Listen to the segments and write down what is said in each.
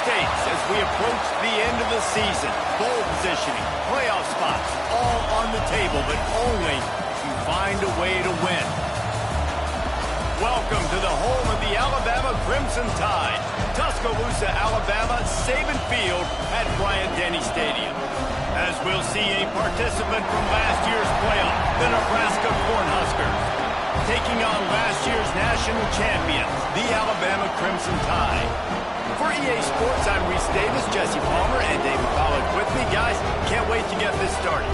stakes as we approach the end of the season. Bowl positioning, playoff spots, all on the table, but only to find a way to win. Welcome to the home of the Alabama Crimson Tide. Tuscaloosa, Alabama, Saban Field at Bryant-Denny Stadium. As we'll see a participant from last year's playoff, the Nebraska Cornhuskers, taking on last year's national champions, the Alabama Crimson Tide. For EA Sports, I'm Reese Davis, Jesse Palmer, and David Pollack with me. Guys, can't wait to get this started.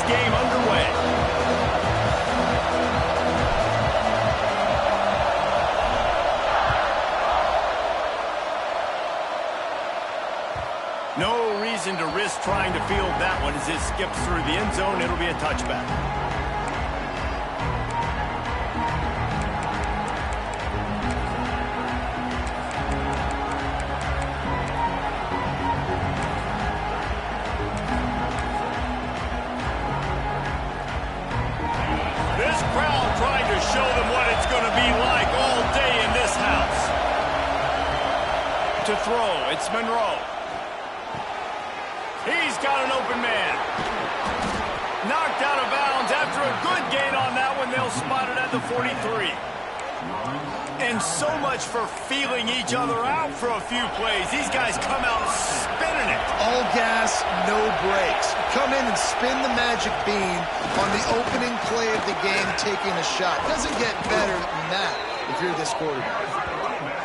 Game underway. No reason to risk trying to field that one as it skips through the end zone. It'll be a touchback. Show them what it's going to be like all day in this house. To throw, it's Monroe. He's got an open man. Knocked out of bounds after a good gain on that one. They'll spot it at the 43. And so much for feeling each other out for a few plays. These guys come out spinning it. All gas, no brakes. Come in and spin the magic bean on the opening play of the game, taking a shot. Doesn't get better than that if you're this quarterback.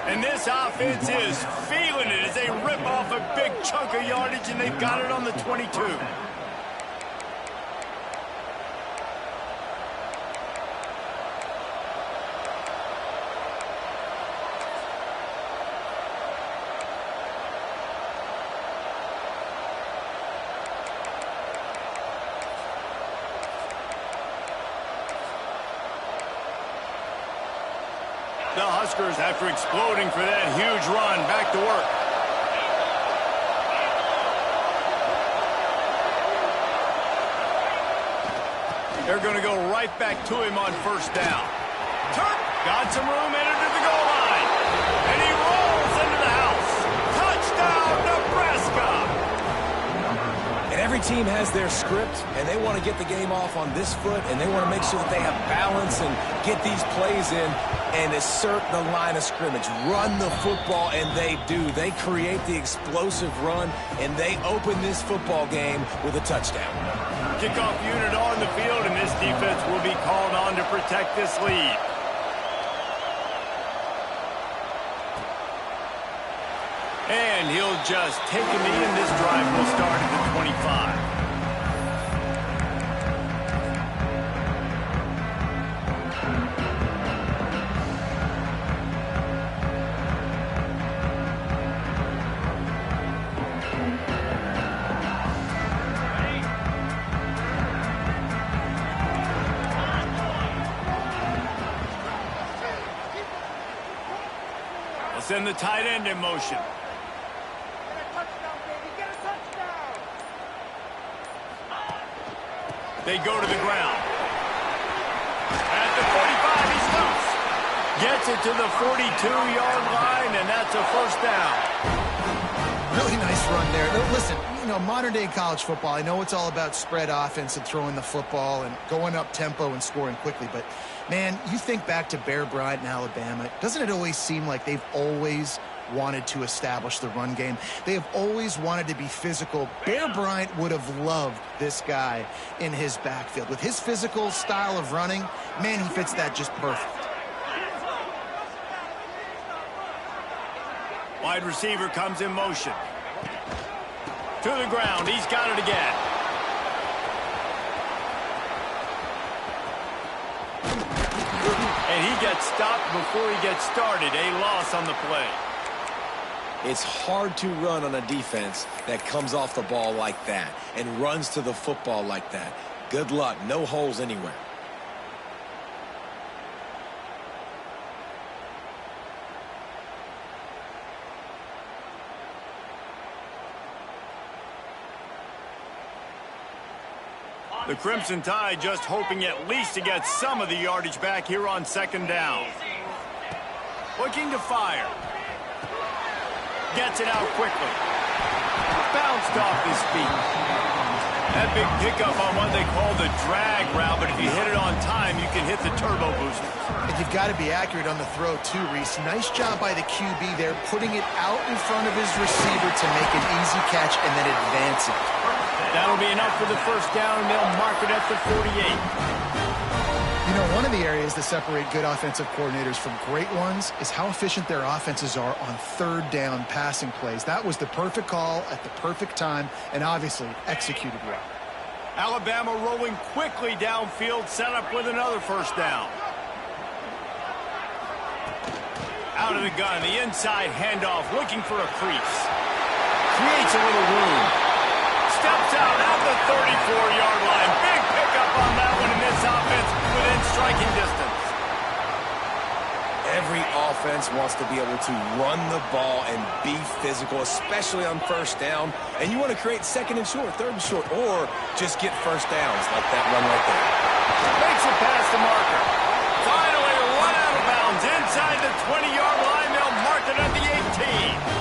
And this offense is feeling it as they rip off a big chunk of yardage, and they've got it on the 22. The Huskers, after exploding for that huge run, back to work. They're going to go right back to him on first down. Turk got some room, entered to the goal line. And he rolls into the house. Touchdown, Nebraska! And every team has their script, and they want to get the game off on this foot, and they want to make sure that they have balance and get these plays in and assert the line of scrimmage. Run the football, and they do. They create the explosive run, and they open this football game with a touchdown. Kickoff unit on the field, and this defense will be called on to protect this lead. And he'll just take a knee, and this drive will start at the 25. They'll send the tight end in motion. They go to the ground. At the 45, he's loose. Gets it to the 42-yard line, and that's a first down. Really nice run there. Listen, you know, modern-day college football, I know it's all about spread offense and throwing the football and going up tempo and scoring quickly, but, man, you think back to Bear Bryant in Alabama, doesn't it always seem like they've always wanted to establish the run game? They have always wanted to be physical. Bear Bryant would have loved this guy in his backfield. With his physical style of running, man, he fits that just perfect. Wide receiver comes in motion. To the ground. He's got it again. And he gets stopped before he gets started. A loss on the play. It's hard to run on a defense that comes off the ball like that and runs to the football like that. Good luck. No holes anywhere. The Crimson Tide just hoping at least to get some of the yardage back here on second down. Looking to fire. Gets it out quickly. Bounced off his feet. That big pickup on what they call the drag route, but if you hit it on time, you can hit the turbo booster. And you've got to be accurate on the throw too, Reese. Nice job by the QB there, putting it out in front of his receiver to make an easy catch and then advance it. That'll be enough for the first down, and they'll mark it at the 48. You know, one of the areas that separate good offensive coordinators from great ones is how efficient their offenses are on third down passing plays. That was the perfect call at the perfect time and obviously executed well. Alabama rolling quickly downfield, set up with another first down. Out of the gun, the inside handoff, looking for a crease. Creates a little room. Steps out at the 34-yard line. Big pickup on that one in this offense within striking distance. Every offense wants to be able to run the ball and be physical, especially on first down. And you want to create second and short, third and short, or just get first downs like that run right there. Makes it past the marker. Finally run out of bounds inside the 20-yard line. They'll mark it at the 18.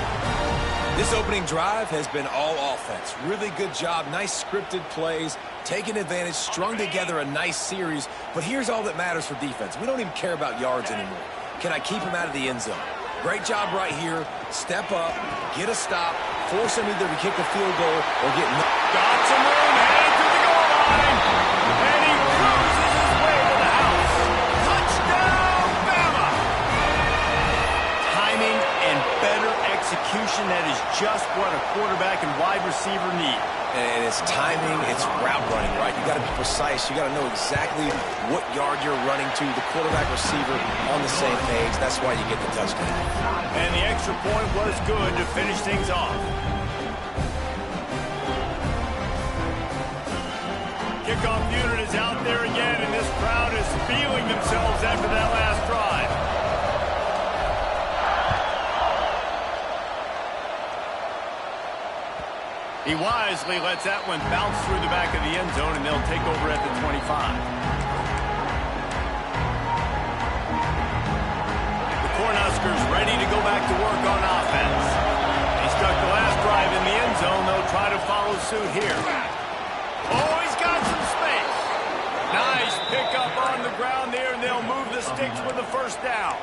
This opening drive has been all offense. Really good job, nice scripted plays, taking advantage, strung together a nice series. But here's all that matters for defense. We don't even care about yards anymore. Can I keep him out of the end zone? Great job right here. Step up, get a stop, force him either to kick a field goal or get... Got some room, headed to the goal line. And he cruises his way to the house. Touchdown, Bama! Timing and better execution, that is just what a quarterback and wide receiver need. And it's timing, it's route running, right? You got to be precise. You got to know exactly what yard you're running to. The quarterback receiver on the same page. That's why you get the touchdown. And the extra point was good to finish things off. Kickoff unit is out there again, and this crowd is feeling themselves after that last drive. He wisely lets that one bounce through the back of the end zone, and they'll take over at the 25. The Cornhuskers ready to go back to work on offense. He stuck the last drive in the end zone. They'll try to follow suit here. Oh, he's got some space. Nice pickup on the ground there, and they'll move the sticks with the first down.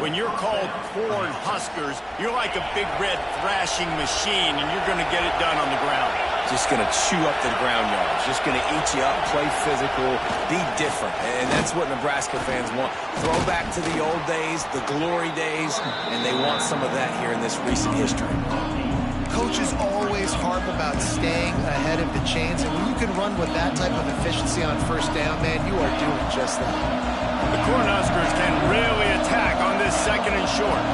When you're called Cornhuskers, you're like a big red thrashing machine, and you're going to get it done on the ground. Just going to chew up the ground yards. Just going to eat you up, play physical, be different. And that's what Nebraska fans want. Throw back to the old days, the glory days, and they want some of that here in this recent history. Coaches always harp about staying ahead of the chains, and when you can run with that type of efficiency on first down, man, you are doing just that. The Cornhuskers can really attack on this second and short.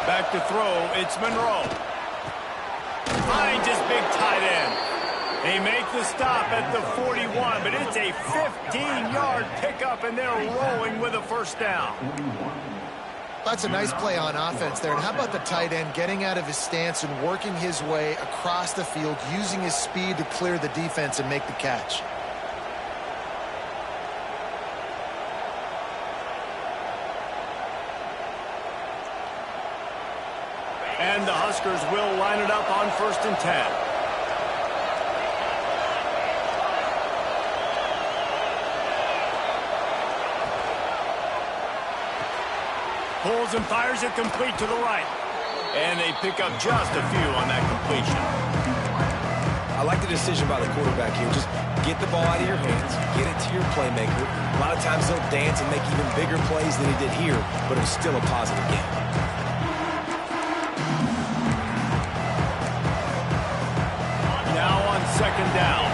Back to throw, it's Monroe. Finds his big tight end. They make the stop at the 41, but it's a 15-yard pickup, and they're rolling with a first down. That's a nice play on offense there. And how about the tight end getting out of his stance and working his way across the field, using his speed to clear the defense and make the catch. And the Huskers will line it up on 1st and 10. Pulls and fires it complete to the right. And they pick up just a few on that completion. I like the decision by the quarterback here. Just get the ball out of your hands, get it to your playmaker. A lot of times they'll dance and make even bigger plays than he did here, but it was still a positive game. Now on 2nd down.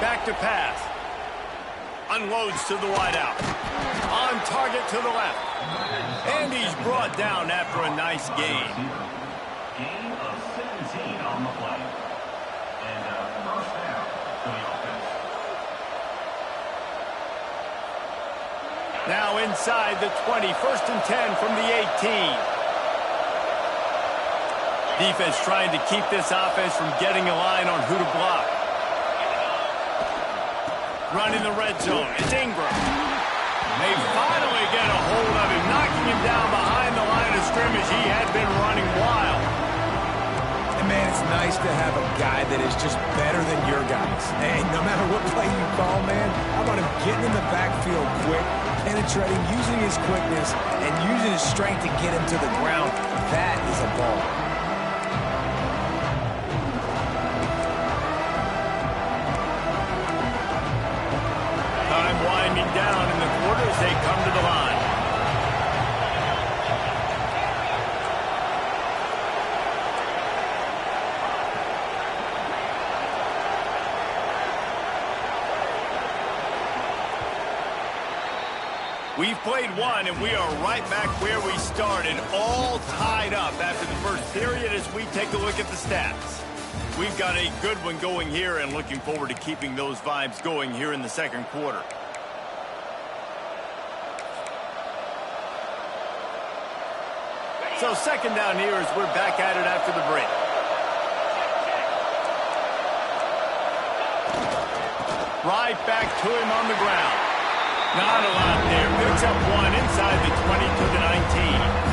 Back to pass. Unloads to the wideout. On target to the left. And he's brought down after a nice gain. Gain of 17 on the play. And first down for the offense. Now inside the 20, 1st and 10 from the 18. Defense trying to keep this offense from getting a line on who to block. Running the red zone. It's Ingram. They finally get a hold of him, knocking him down behind the line of scrimmage. He had been running wild. And, man, it's nice to have a guy that is just better than your guys. And no matter what play you call, man, how about him getting in the backfield quick, penetrating, using his quickness, and using his strength to get him to the ground. That is a ball. Time winding down in the quarter as they come to the line. We've played one, and we are right back where we started, all tied up after the first period as we take a look at the stats. We've got a good one going here and looking forward to keeping those vibes going here in the second quarter. So second down here as we're back at it after the break. Right back to him on the ground. Not a lot there. Picks up one inside the 20 to the 19.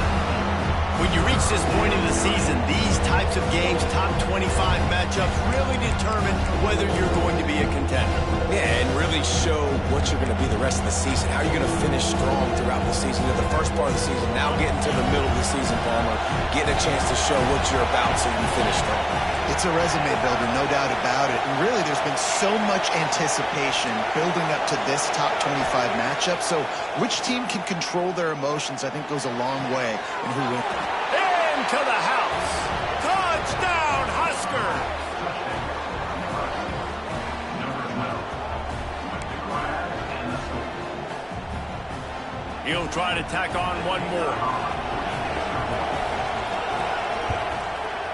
When you reach this point in the season, these types of games, top 25 matchups, really determine whether you're going to be a contender. Yeah, and really show what you're going to be the rest of the season. How are you going to finish strong throughout the season? The first part of the season, now getting to the middle of the season, Palmer, getting a chance to show what you're about so you finish strong. It's a resume builder, no doubt about it. And really, there's been so much anticipation building up to this top 25 matchup. So which team can control their emotions, I think, goes a long way in who wins. Into the house. Touchdown, Huskers. He'll try to tack on one more.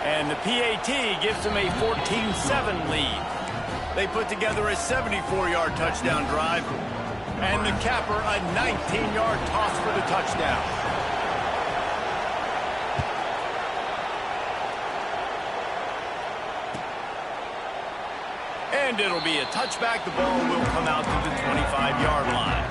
And the PAT gives him a 14-7 lead. They put together a 74-yard touchdown drive. And the capper, a 19-yard toss for the touchdown. And it'll be a touchback. The ball will come out to the 25-yard line.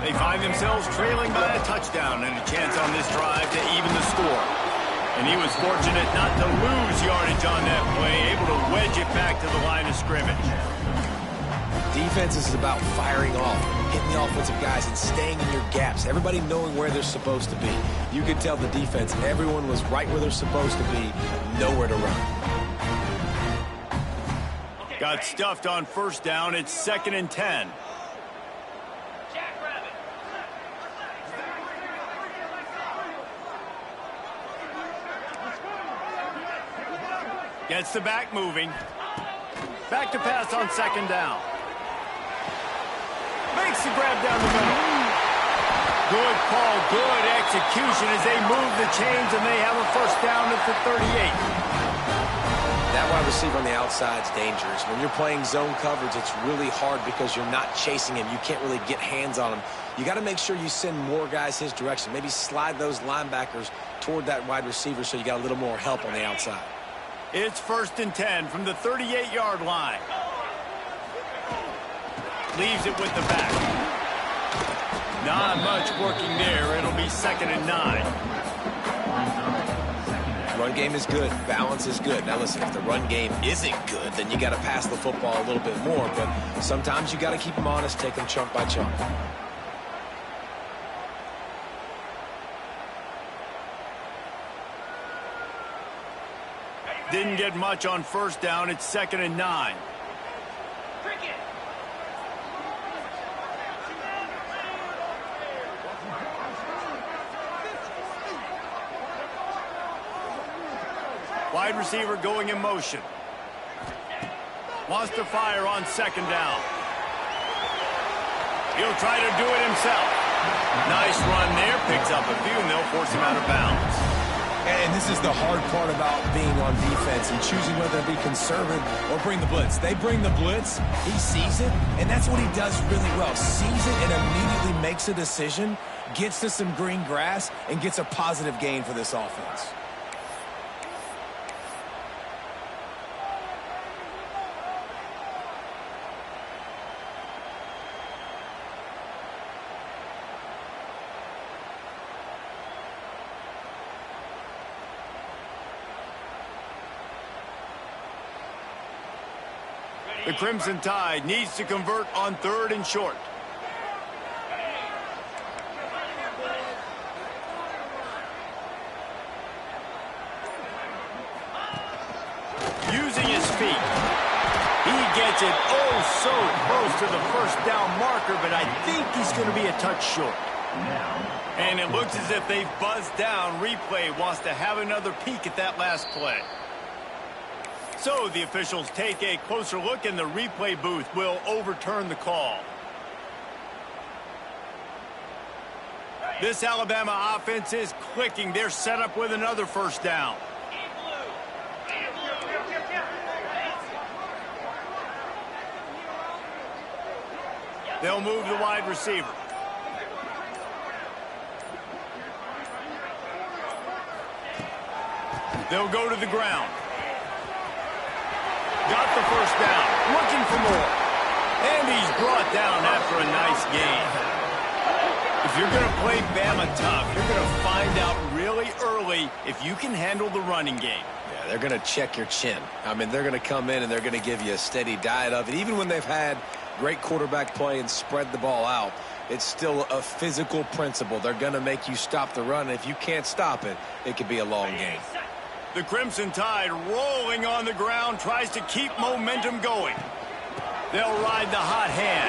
They find themselves trailing by a touchdown and a chance on this drive to even the score. And he was fortunate not to lose yardage on that play, able to wedge it back to the line of scrimmage. Defense is about firing off, hitting the offensive guys, and staying in your gaps. Everybody knowing where they're supposed to be. You could tell the defense, everyone was right where they're supposed to be, nowhere to run. Got stuffed on first down. It's 2nd and 10. Gets the back moving. Back to pass on 2nd down. Makes the grab down the middle. Good call, good execution as they move the chains and they have a first down at the 38. That wide receiver on the outside is dangerous. When you're playing zone coverage, it's really hard because you're not chasing him. You can't really get hands on him. You got to make sure you send more guys his direction. Maybe slide those linebackers toward that wide receiver so you got a little more help on the outside. It's 1st and 10 from the 38-yard line. Leaves it with the back. Not much working there. It'll be 2nd and 9. Run game is good. Balance is good. Now, listen, if the run game isn't good, then you got to pass the football a little bit more. But sometimes you got to keep them honest, take them chunk by chunk. Didn't get much on 1st down. It's 2nd and 9. Wide receiver going in motion. Wants to fire on 2nd down. He'll try to do it himself. Nice run there. Picks up a few, and they'll force him out of bounds. And this is the hard part about being on defense and choosing whether to be conservative or bring the blitz. They bring the blitz, he sees it, and that's what he does really well. Sees it and immediately makes a decision, gets to some green grass, and gets a positive gain for this offense. The Crimson Tide needs to convert on 3rd and short. Using his feet. He gets it oh so close to the 1st down marker, but I think he's going to be a touch short. And it looks as if they've buzzed down. Replay wants to have another peek at that last play. So the officials take a closer look, and the replay booth will overturn the call. This Alabama offense is clicking. They're set up with another 1st down. They'll move the wide receiver. They'll go to the ground. Got the 1st down, looking for more. And he's brought down after a nice gain. If you're going to play Bama tough, you're going to find out really early if you can handle the running game. Yeah, they're going to check your chin. I mean, they're going to come in and they're going to give you a steady diet of it. Even when they've had great quarterback play and spread the ball out, it's still a physical principle. They're going to make you stop the run. If you can't stop it, it could be a long game. The Crimson Tide rolling on the ground, tries to keep momentum going. They'll ride the hot hand.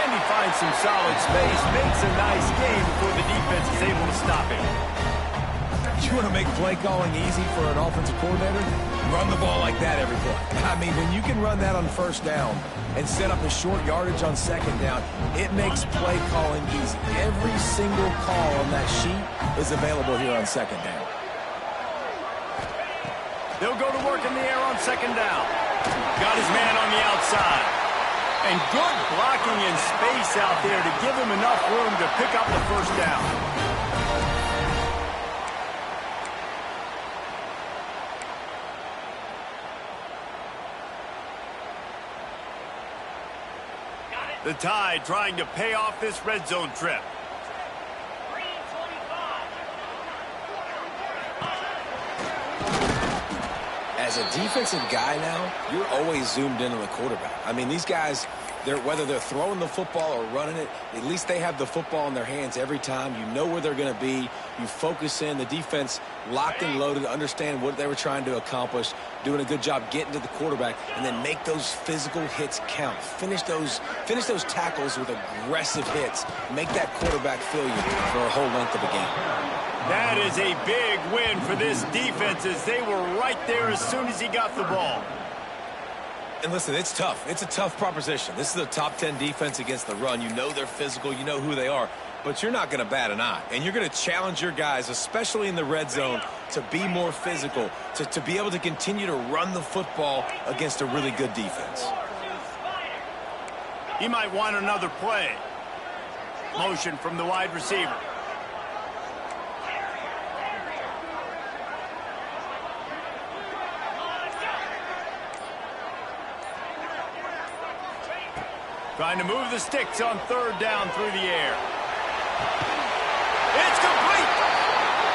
And he finds some solid space, makes a nice gain before the defense is able to stop him. You want to make play calling easy for an offensive coordinator? Run the ball like that every play. I mean, when you can run that on 1st down and set up a short yardage on 2nd down, it makes play calling easy. Every single call on that sheet is available here on 2nd down. They'll go to work in the air on 2nd down. Got his man on the outside. And good blocking in space out there to give him enough room to pick up the 1st down. The Tide trying to pay off this red zone trip. As a defensive guy now, you're always zoomed in on the quarterback. I mean, these guys, whether they're throwing the football or running it, at least they have the football in their hands every time. You know where they're going to be. You focus in. The defense locked and loaded, understand what they were trying to accomplish, doing a good job getting to the quarterback, and then make those physical hits count. Finish those tackles with aggressive hits. Make that quarterback feel you for a whole length of a game. That is a big win for this defense, as they were right there as soon as he got the ball. And listen, it's tough. It's a tough proposition. This is a top 10 defense against the run. You know they're physical. You know who they are. but you're not going to bat an eye. And you're going to challenge your guys, especially in the red zone, to be more physical, to be able to continue to run the football against a really good defense. He might want another play. Motion from the wide receiver. Trying to move the sticks on third down through the air. It's complete.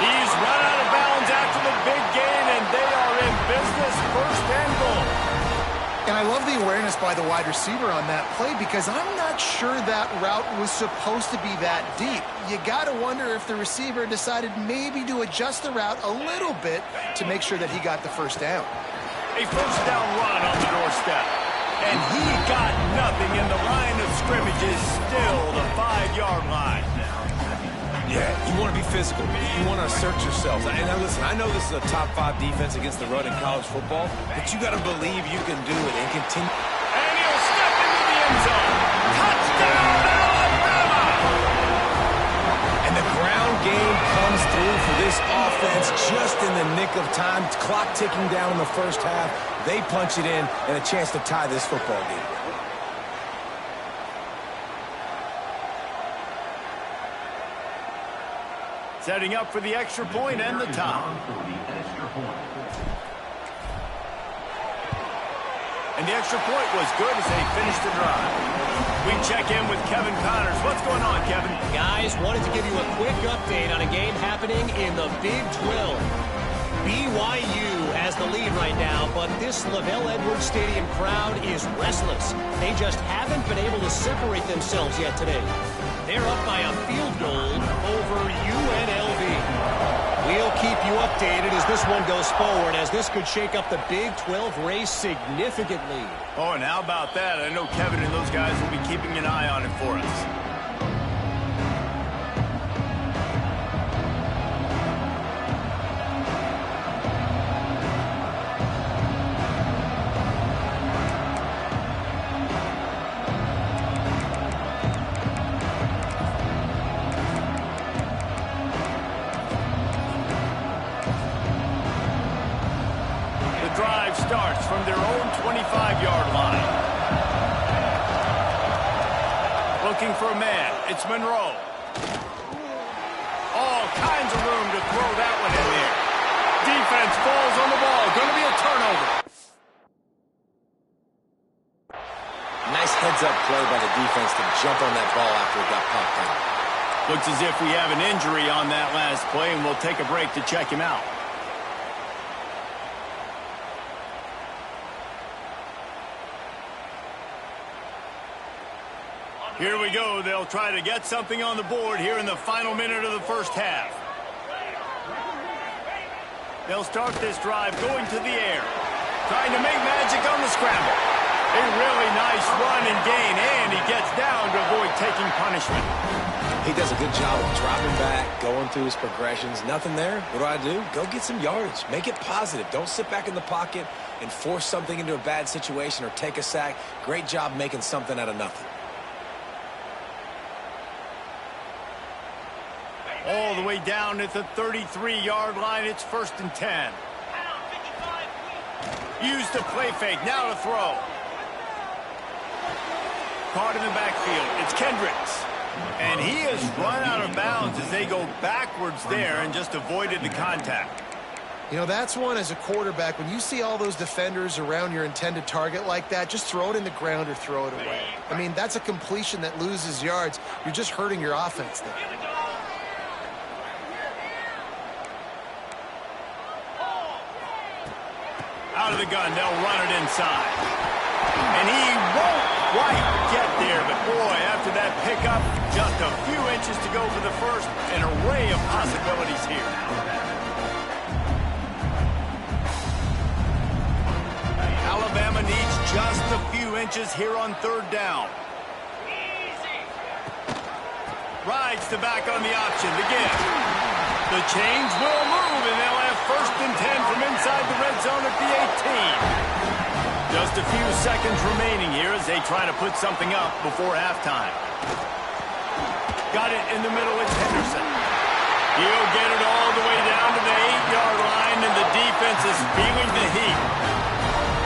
He's run out of bounds after the big gain, and they are in business, first and goal. And I love the awareness by the wide receiver on that play because I'm not sure that route was supposed to be that deep. You got to wonder if the receiver decided maybe to adjust the route a little bit to make sure that he got the first down. A first down run on the doorstep. And he got nothing, and the line of scrimmage is still the 5-yard line. Yeah, you want to be physical. You want to assert yourselves. And now listen, I know this is a top 5 defense against the run in college football, but you got to believe you can do it and continue. And he'll step into the end zone. Touchdown, Alabama! And the ground game comes through for this offense just in the nick of time. Clock ticking down in the first half. They punch it in and a chance to tie this football game. Setting up for the extra point and the tie. And the extra point was good as they finished the drive. We check in with Kevin Connors. What's going on, Kevin? Guys, wanted to give you a quick update on a game happening in the Big 12. BYU has the lead right now, but this LaVell Edwards Stadium crowd is restless. They just haven't been able to separate themselves yet today. They're up by a field goal over UNLV. We'll keep you updated as this one goes forward, as this could shake up the Big 12 race significantly. Oh, and how about that? I know Kevin and those guys will be keeping an eye on it for us. Starts from their own 25-yard line. Looking for a man. It's Monroe. All kinds of room to throw that one in there. Defense falls on the ball. Going to be a turnover. Nice heads-up play by the defense to jump on that ball after it got popped out. Looks as if we have an injury on that last play, and we'll take a break to check him out. Here we go. They'll try to get something on the board here in the final minute of the first half. They'll start this drive going to the air, trying to make magic on the scramble. A really nice run and gain, and he gets down to avoid taking punishment. He does a good job of dropping back, going through his progressions. Nothing there. What do? Go get some yardage. Make it positive. Don't sit back in the pocket and force something into a bad situation or take a sack. Great job making something out of nothing. All the way down at the 33-yard line. It's 1st and 10. Use the play fake. Now to throw. Caught in the backfield. It's Kendricks. And he has run out of bounds as they go backwards there and just avoided the contact. You know, that's one as a quarterback. When you see all those defenders around your intended target like that, just throw it in the ground or throw it away. I mean, that's a completion that loses yards. You're just hurting your offense there. Out of the gun, they'll run it inside. And he won't quite get there, but boy, after that pickup, just a few inches to go for the first. An array of possibilities here. Alabama needs just a few inches here on 3rd down. Rides the back on the option. The give. The chains will move, and they'll have 1st and 10 from inside the red zone at the 18. Just a few seconds remaining here as they try to put something up before halftime. Got it in the middle with Henderson. He'll get it all the way down to the 8-yard line, and the defense is feeling the heat.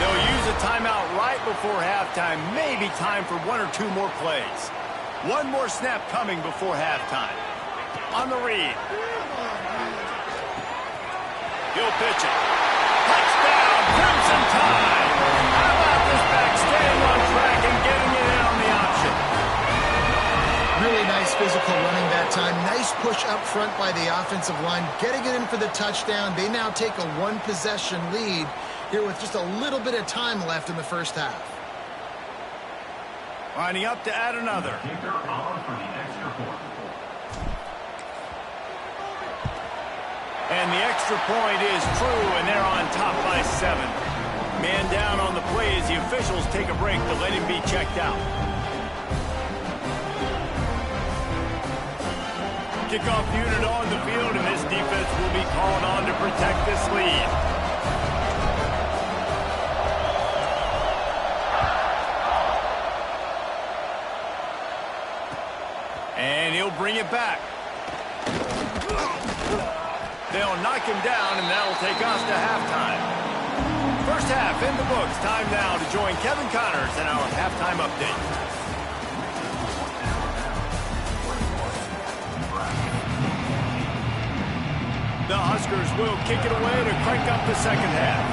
They'll use a timeout right before halftime. Maybe time for 1 or 2 more plays. One more snap coming before halftime. On the read. He'll pitch it. Touchdown, Crimson Tide. How about this back staying on track and getting it in on the option? Really nice physical running that time. Nice push up front by the offensive line. Getting it in for the touchdown. They now take a 1-possession lead here with just a little bit of time left in the first half. Lining up to add another. And the extra point is true, and they're on top by 7. Man down on the play as the officials take a break to let him be checked out. Kickoff unit on the field, and this defense will be called on to protect this lead. And he'll bring it back. They'll knock him down, and that'll take us to halftime. First half in the books. Time now to join Kevin Connors in our halftime update. The Huskers will kick it away to crank up the second half.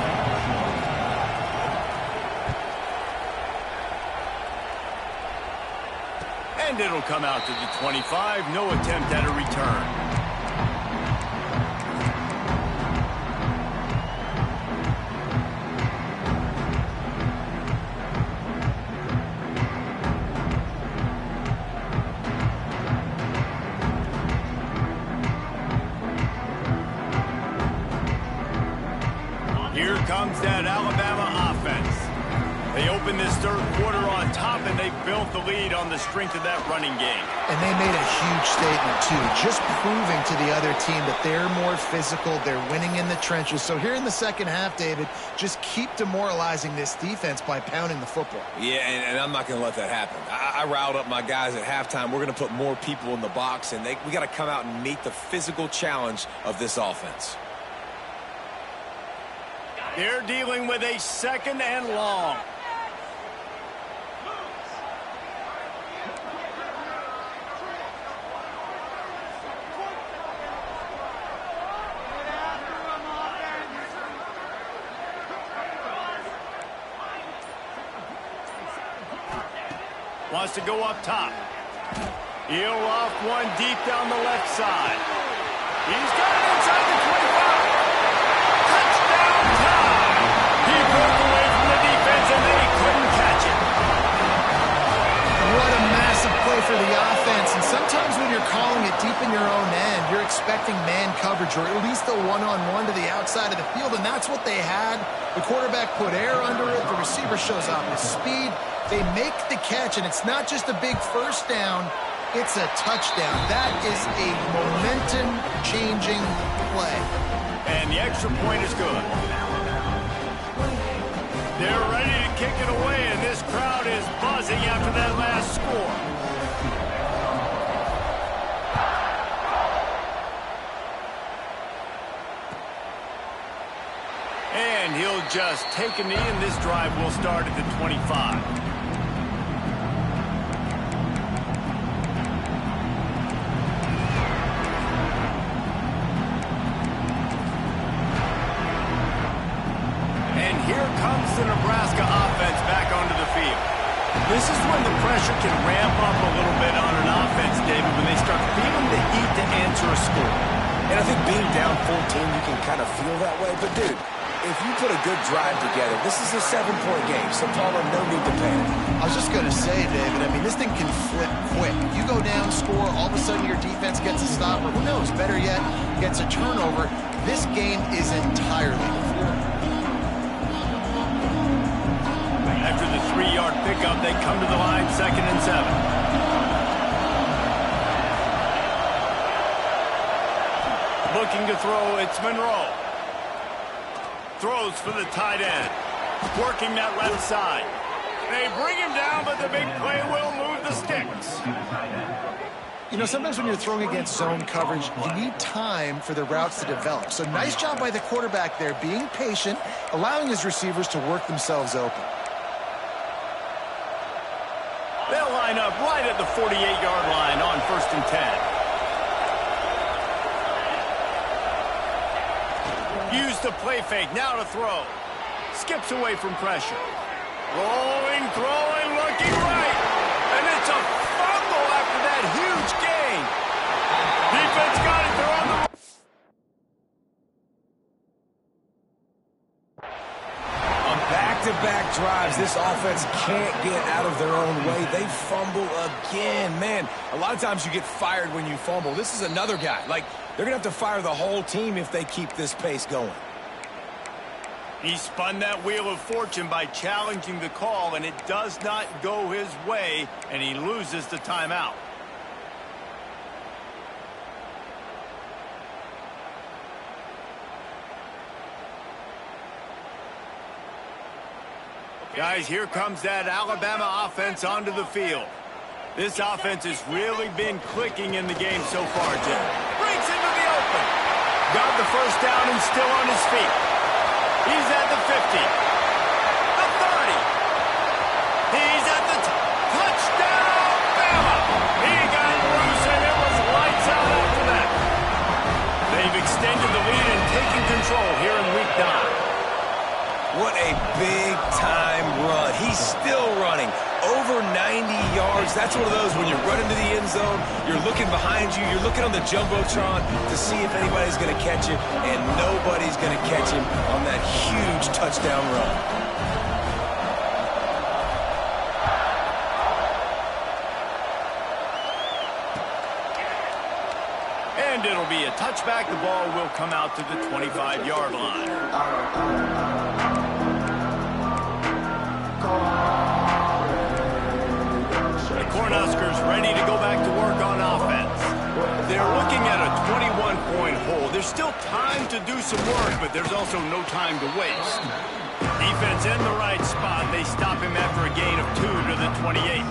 And it'll come out to the 25. No attempt at a return. Here comes that Alabama offense. They open this third quarter on top, and they built the lead on the strength of that running game. And they made a huge statement, too, just proving to the other team that they're more physical, they're winning in the trenches. So here in the second half, David, just keep demoralizing this defense by pounding the football. Yeah, and I'm not going to let that happen. I riled up my guys at halftime. We're going to put more people in the box, and we got to come out and meet the physical challenge of this offense. They're dealing with a second and long. Wants to go up top. He'll off one deep down the left side. He's got it inside the 25. Touchdown time. He broke away from the defense and they couldn't catch it. What a massive play for the offense. And sometimes when you're calling it deep in your own end, you're expecting man coverage or at least a one-on-one to the outside of the field, and that's what they had. The quarterback put air under it. The receiver shows off his speed. They make the catch, and it's not just a big first down, it's a touchdown. That is a momentum-changing play. And the extra point is good. They're ready to kick it away, and this crowd is buzzing after that last score. And he'll just take a knee, and this drive will start at the 25. The Nebraska offense back onto the field. This is when the pressure can ramp up a little bit on an offense, David, when they start feeling the heat to answer a score. And I think being down 14, you can kind of feel that way. But, dude, if you put a good drive together, this is a 7-point game, so Paula, no need to panic. I was just going to say, David, I mean, this thing can flip quick. You go down, score, all of a sudden your defense gets a stop, or who knows, better yet, gets a turnover. This game is entirely different. After the 3-yard pickup, they come to the line, 2nd and 7. Looking to throw, it's Monroe. Throws for the tight end. Working that left side. They bring him down, but the big play will move the sticks. You know, sometimes when you're throwing against zone coverage, you need time for the routes to develop. So nice job by the quarterback there, being patient, allowing his receivers to work themselves open. They'll line up right at the 48-yard line on 1st and 10. Use the play fake, now to throw. Skips away from pressure. Rolling, throwing, looking right. And it's a fumble after that huge gain. Defense got it, they're on the... On back-to-back drives, this offense can't get out of their own way. They fumble again. Man, a lot of times you get fired when you fumble. This is another guy. Like, they're going to have to fire the whole team if they keep this pace going. He spun that wheel of fortune by challenging the call, and it does not go his way, and he loses the timeout. Guys, here comes that Alabama offense onto the field. This offense has really been clicking in the game so far, Jim. Breaks into the open. Got the first down and still on his feet. He's at the 50. The 30. He's at the touchdown, Bama. He got loose and it was lights out after that. They've extended the lead and taken control here in week 9. What a big-time run. He's still running. Over 90 yards. That's one of those when you run into the end zone, you're looking behind you, you're looking on the Jumbotron to see if anybody's going to catch him, and nobody's going to catch him on that huge touchdown run. And it'll be a touchback. The ball will come out to the 25-yard line. Cornhuskers ready to go back to work on offense. They're looking at a 21-point hole. There's still time to do some work, but there's also no time to waste. Defense in the right spot. They stop him after a gain of 2 to the 28.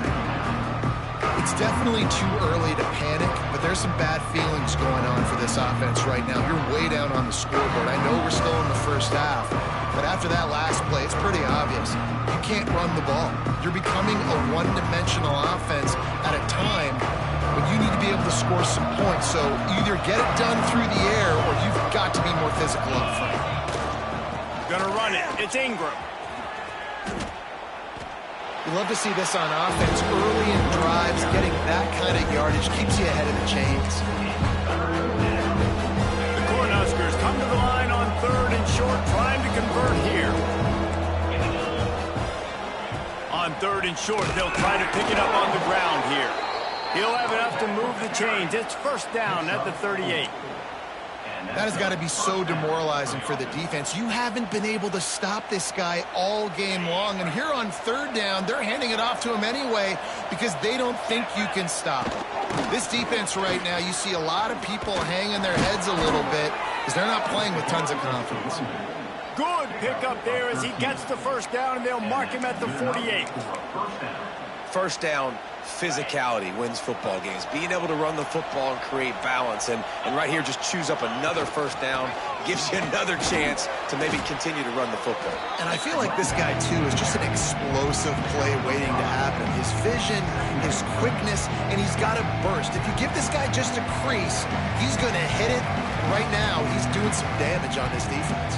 It's definitely too early to panic, but there's some bad feelings going on for this offense right now. You're way down on the scoreboard. I know we're still in the first half, but after that last play, it's pretty obvious. You can't run the ball. You're becoming a one-dimensional offense at a time when you need to be able to score some points. So either get it done through the air or you've got to be more physical up front. Gonna run it. It's Ingram. You love to see this on offense. Early in drives, getting that kind of yardage keeps you ahead of the chains. The Cornhuskers come to the line on 3rd and short, trying to convert here. On 3rd and short, they'll try to pick it up on the ground here. He'll have enough to move the chains. It's 1st down at the 38. That has got to be so demoralizing for the defense. You haven't been able to stop this guy all game long. And here on 3rd down, they're handing it off to him anyway because they don't think you can stop him. This defense right now, you see a lot of people hanging their heads a little bit because they're not playing with tons of confidence. Good pickup there as he gets the 1st down, and they'll mark him at the 48. 1st down, physicality wins football games. Being able to run the football and create balance. And right here, just choose up another 1st down. Gives you another chance to maybe continue to run the football. And I feel like this guy, too, is just an explosive play waiting to happen. His vision, his quickness, and he's got a burst. If you give this guy just a crease, he's going to hit it. Right now, he's doing some damage on this defense.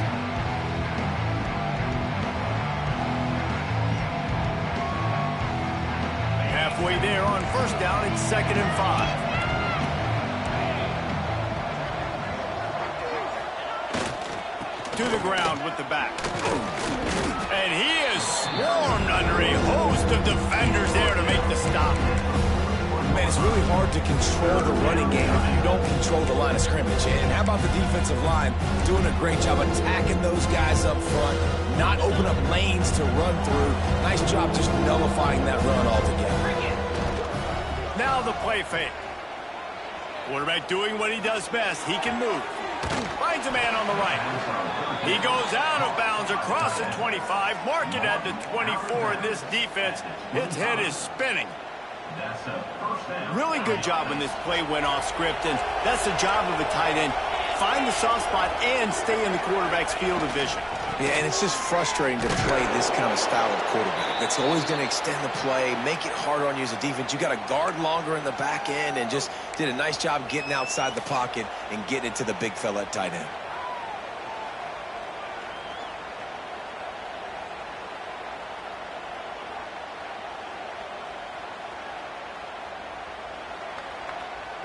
Halfway there on 1st down, it's 2nd and 5. To the ground with the back. And he is swarmed under a host of defenders there to make the stop. Man, it's really hard to control the running game if you don't control the line of scrimmage. And how about the defensive line doing a great job attacking those guys up front, not open up lanes to run through. Nice job just nullifying that run altogether. Now the play fake. Quarterback doing what he does best. He can move. Finds a man on the right. He goes out of bounds across the 25, mark it at the 24, and this defense, its head is spinning. Really good job when this play went off script, and that's the job of a tight end. Find the soft spot and stay in the quarterback's field of vision. Yeah, and it's just frustrating to play this kind of style of quarterback. That's always going to extend the play, make it harder on you as a defense. You got to guard longer in the back end, and just did a nice job getting outside the pocket and getting it to the big fella at tight end.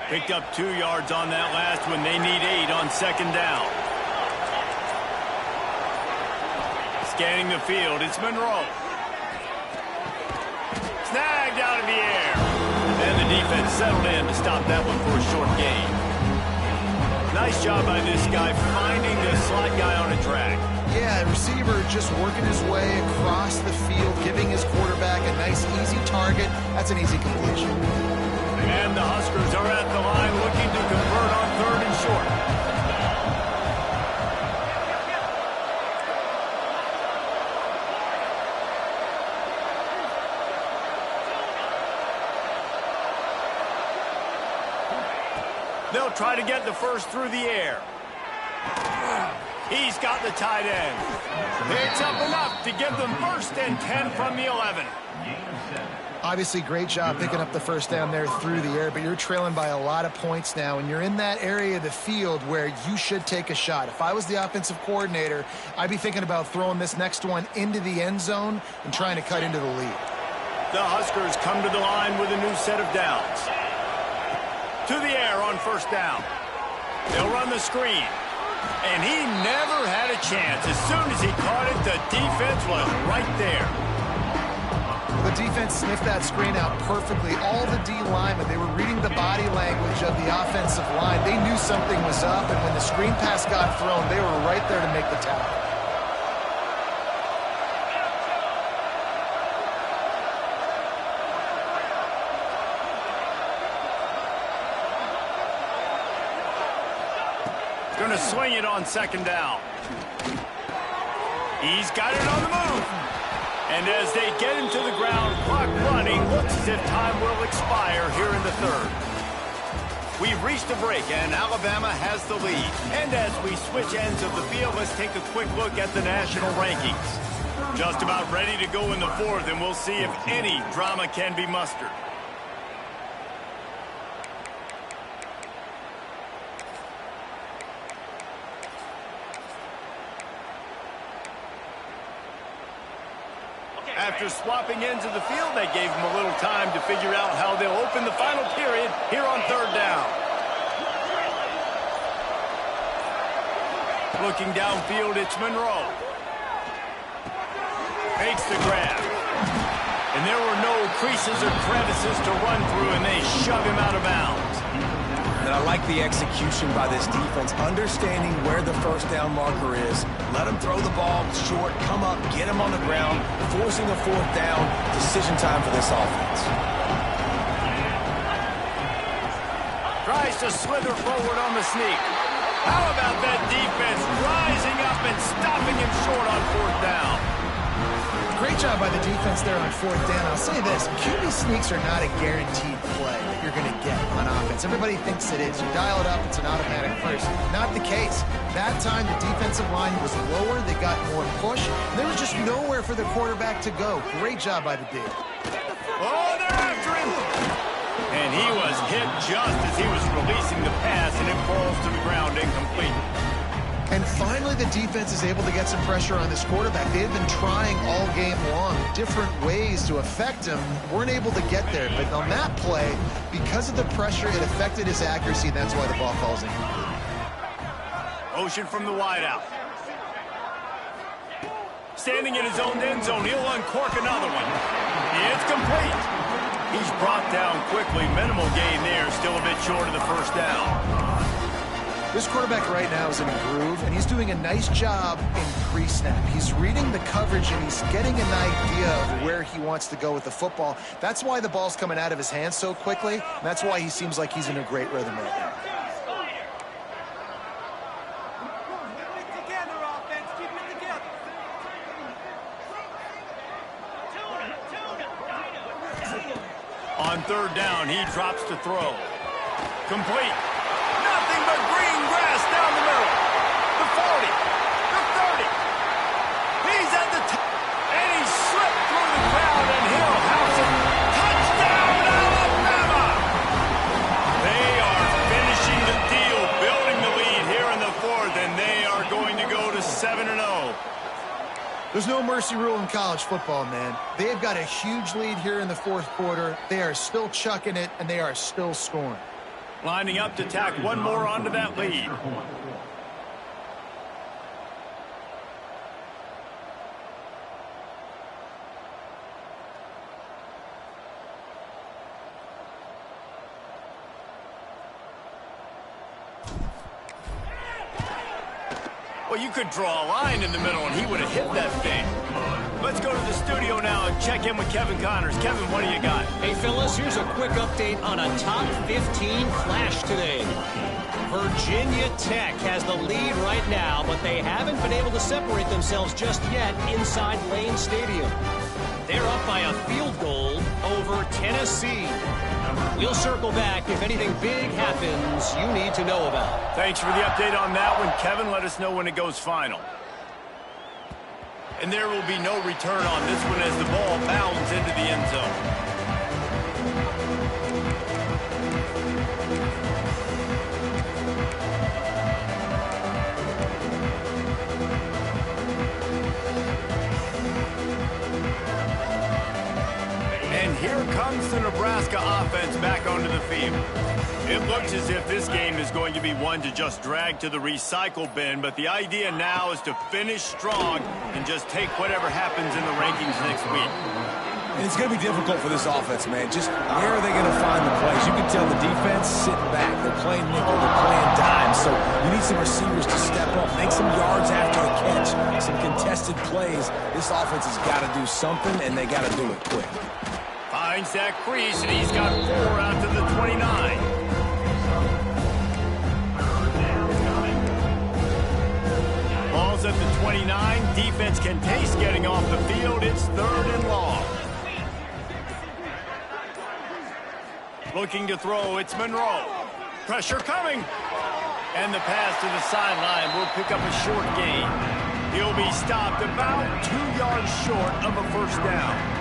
Picked up 2 yards on that last one. They need 8 on second down. Scanning the field, it's Monroe. Snagged out of the air. And the defense settled in to stop that one for a short gain. Nice job by this guy finding the slot guy on a track. Yeah, receiver just working his way across the field, giving his quarterback a nice, easy target. That's an easy completion. And the Huskers are at the line looking to convert on 3rd and short. They'll try to get the first through the air. He's got the tight end. It's up enough to give them 1st and 10 from the 11. Obviously, great job picking up the first down there through the air, but you're trailing by a lot of points now, and you're in that area of the field where you should take a shot. If I was the offensive coordinator, I'd be thinking about throwing this next one into the end zone and trying to cut into the lead. The Huskers come to the line with a new set of downs. To the air on 1st down. They'll run the screen. And he never had a chance. As soon as he caught it, the defense was right there. The defense sniffed that screen out perfectly. All the D linemen, they were reading the body language of the offensive line. They knew something was up, and when the screen pass got thrown, they were right there to make the tackle. Going to swing it on 2nd down. He's got it on the move. And as they get him to the ground, clock running, looks as if time will expire here in the 3rd. We've reached a break, and Alabama has the lead. And as we switch ends of the field, let's take a quick look at the national rankings. Just about ready to go in the 4th, and we'll see if any drama can be mustered. After swapping ends of the field, they gave him a little time to figure out how they'll open the final period here on 3rd down. Looking downfield, it's Monroe. Fakes the grab. And there were no creases or crevices to run through, and they shove him out of bounds. And I like the execution by this defense, understanding where the 1st down marker is. Let him throw the ball short, come up, get him on the ground, forcing a 4th down. Decision time for this offense. Tries to slither forward on the sneak. How about that defense rising up and stopping him short on 4th down? Great job by the defense there on 4th down. I'll say this, QB sneaks are not a guaranteed play that you're going to get on offense. Everybody thinks it is. You dial it up, it's an automatic first. Not the case. That time, the defensive line was lower. They got more push. There was just nowhere for the quarterback to go. Great job by the D. Oh, they're after him. And he was hit just as he was releasing the pass, and it falls to the ground incomplete. And finally, the defense is able to get some pressure on this quarterback. They had been trying all game long different ways to affect him. Weren't able to get there. But on that play, because of the pressure, it affected his accuracy, and that's why the ball falls in. Motion from the wideout. Standing in his own end zone, he'll uncork another one. It's complete. He's brought down quickly. Minimal gain there, still a bit short of the 1st down. This quarterback right now is in a groove, and he's doing a nice job in pre-snap. He's reading the coverage, and he's getting an idea of where he wants to go with the football. That's why the ball's coming out of his hands so quickly, and that's why he seems like he's in a great rhythm right now. On third down, he drops to throw. Complete. Nothing but green grass down the middle. The 40. The 30. He's at the top. And he slipped through the crowd, and he'll house it. Touchdown, Alabama! They are finishing the deal, building the lead here in the fourth, and they are going to go to 7-0. There's no mercy rule in college football, man. They've got a huge lead here in the fourth quarter. They are still chucking it, and they are still scoring. Lining up to tack one more onto that lead. Well, you could draw a line in the middle, and he would have hit that thing. Let's go to the studio now and check in with Kevin Connors. Kevin, what do you got? Hey, fellas, here's a quick update on a top 15 flash today. Virginia Tech has the lead right now, but they haven't been able to separate themselves just yet inside Lane Stadium. They're up by a field goal over Tennessee. We'll circle back if anything big happens you need to know about. Thanks for the update on that one, Kevin. Let us know when it goes final. And there will be no return on this one as the ball bounds into the end zone. And here comes the Nebraska offense back onto the field. It looks as if this game is going to be one to just drag to the recycle bin, but the idea now is to finish strong and just take whatever happens in the rankings next week. And it's going to be difficult for this offense, man. Just where are they going to find the plays? You can tell the defense sitting back. They're playing nickel. They're playing dime. So you need some receivers to step up, make some yards after the catch, some contested plays. This offense has got to do something, and they got to do it quick. Finds that crease, and he's got 4 out to the 29. Ball's at the 29. Defense can taste getting off the field. It's 3rd and long. Looking to throw, it's Monroe. Pressure coming. And the pass to the sideline will pick up a short gain. He'll be stopped about 2 yards short of a first down.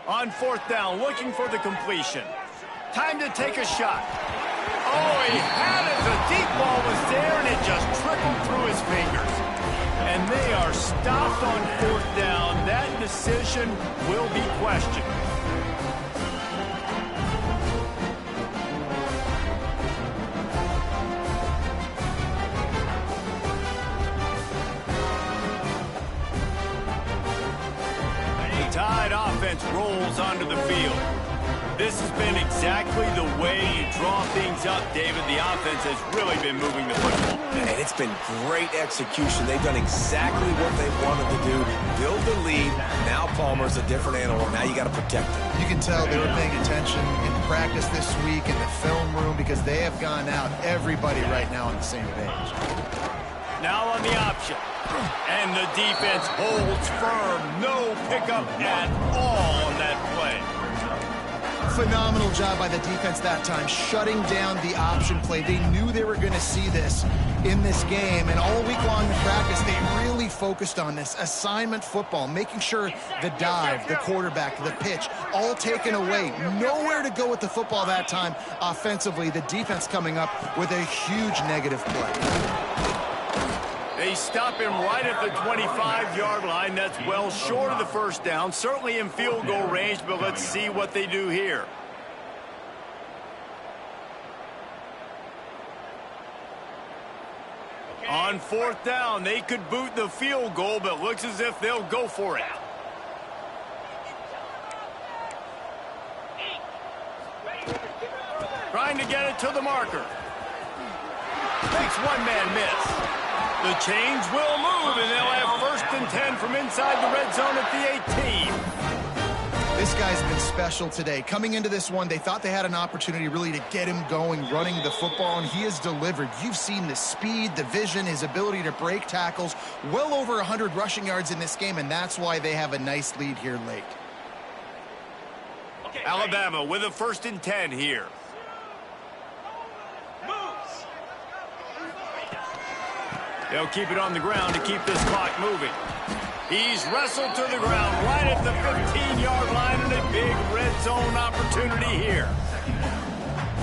On 4th down, looking for the completion. Time to take a shot. Oh, he had it. The deep ball was there, and it just trickled through his fingers. And they are stopped on 4th down. That decision will be questioned. Tide offense rolls onto the field. This has been exactly the way you draw things up, David. The offense has really been moving the football. And it's been great execution. They've done exactly what they wanted to do. Build the lead. Now Palmer's a different animal. Now you got to protect him. You can tell they were paying attention in practice this week in the film room because they have gone out, everybody right now on the same page. Now on the option. And the defense holds firm. No pickup at all on that play. Phenomenal job by the defense that time, shutting down the option play. They knew they were going to see this in this game, and all week long in practice, they really focused on this assignment football, making sure the dive, the quarterback, the pitch, all taken away. Nowhere to go with the football that time offensively. The defense coming up with a huge negative play. They stop him right at the 25-yard line. That's well short of the first down. Certainly in field goal range, but let's see what they do here. On 4th down, they could boot the field goal, but looks as if they'll go for it. Trying to get it to the marker. Makes one man miss. The chains will move, and they'll have 1st and 10 from inside the red zone at the 18. This this guy's been special today. Coming into this one, they thought they had an opportunity really to get him going, running the football, and he has delivered. You've seen the speed, the vision, his ability to break tackles, well over 100 rushing yards in this game, and that's why they have a nice lead here late. Alabama with a 1st and 10 here. They'll keep it on the ground to keep this clock moving. He's wrestled to the ground right at the 15-yard line, and a big red zone opportunity here.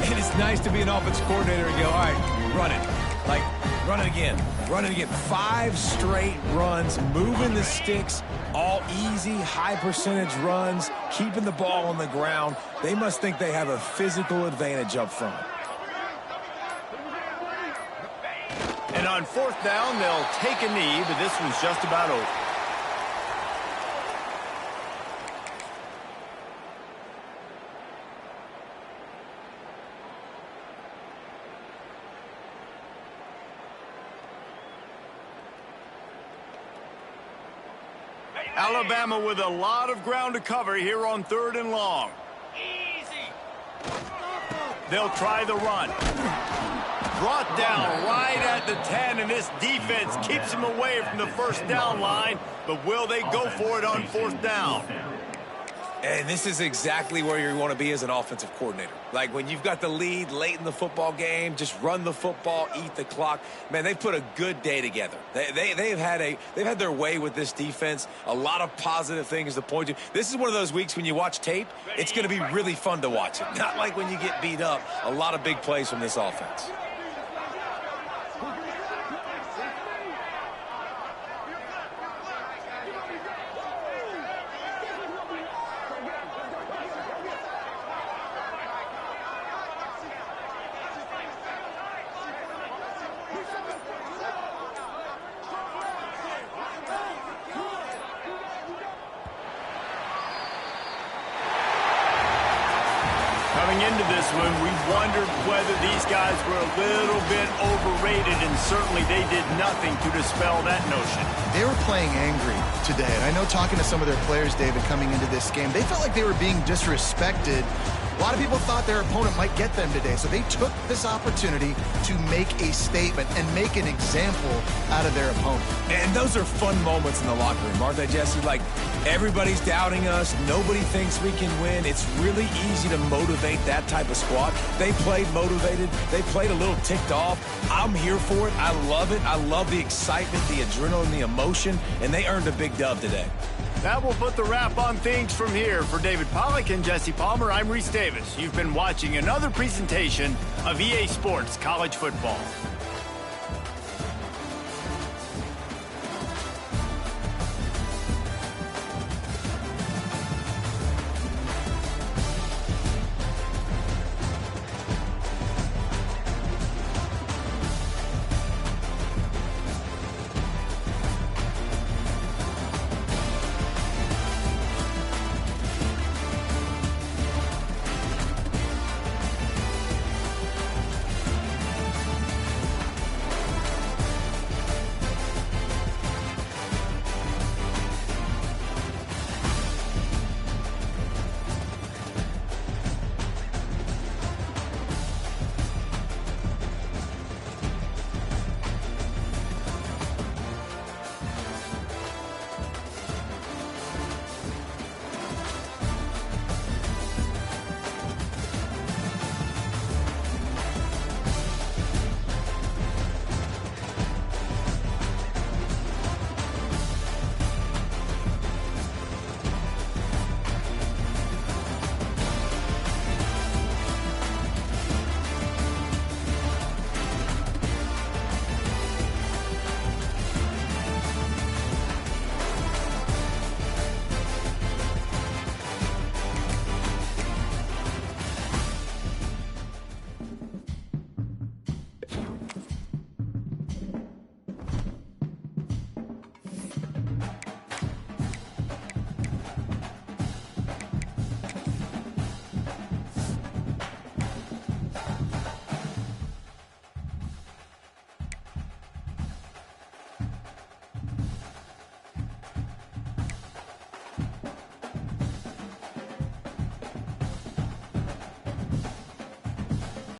And it's nice to be an offensive coordinator and go, all right, run it. Like, run it again. Run it again. 5 straight runs, moving the sticks, all easy, high percentage runs, keeping the ball on the ground. They must think they have a physical advantage up front. And on 4th down, they'll take a knee, but this one's just about over. Alabama with a lot of ground to cover here on 3rd and long. They'll try the run. Brought down right at the 10, and this defense keeps him away from the 1st down line, but will they go for it on 4th down? And this is exactly where you want to be as an offensive coordinator. Like when you've got the lead late in the football game, just run the football, eat the clock. Man, they've put a good day together. They've had their way with this defense. A lot of positive things to point to. This is one of those weeks when you watch tape, it's going to be really fun to watch it. Not like when you get beat up. A lot of big plays from this offense. Coming into this one, we wondered whether these guys were a little bit overrated, and certainly they did nothing to dispel that notion. They were playing angry today, and I know talking to some of their players, David, coming into this game, they felt like they were being disrespected. A lot of people thought their opponent might get them today, so they took this opportunity to make a statement and make an example out of their opponent. And those are fun moments in the locker room, aren't they, Jesse? Like, everybody's doubting us. Nobody thinks we can win. It's really easy to motivate that type of squad. They played motivated. They played a little ticked off. I'm here for it. I love it. I love the excitement, the adrenaline, the emotion, and they earned a big dub today. That will put the wrap on things from here. For David Pollack and Jesse Palmer, I'm Reese Davis. You've been watching another presentation of EA Sports College Football.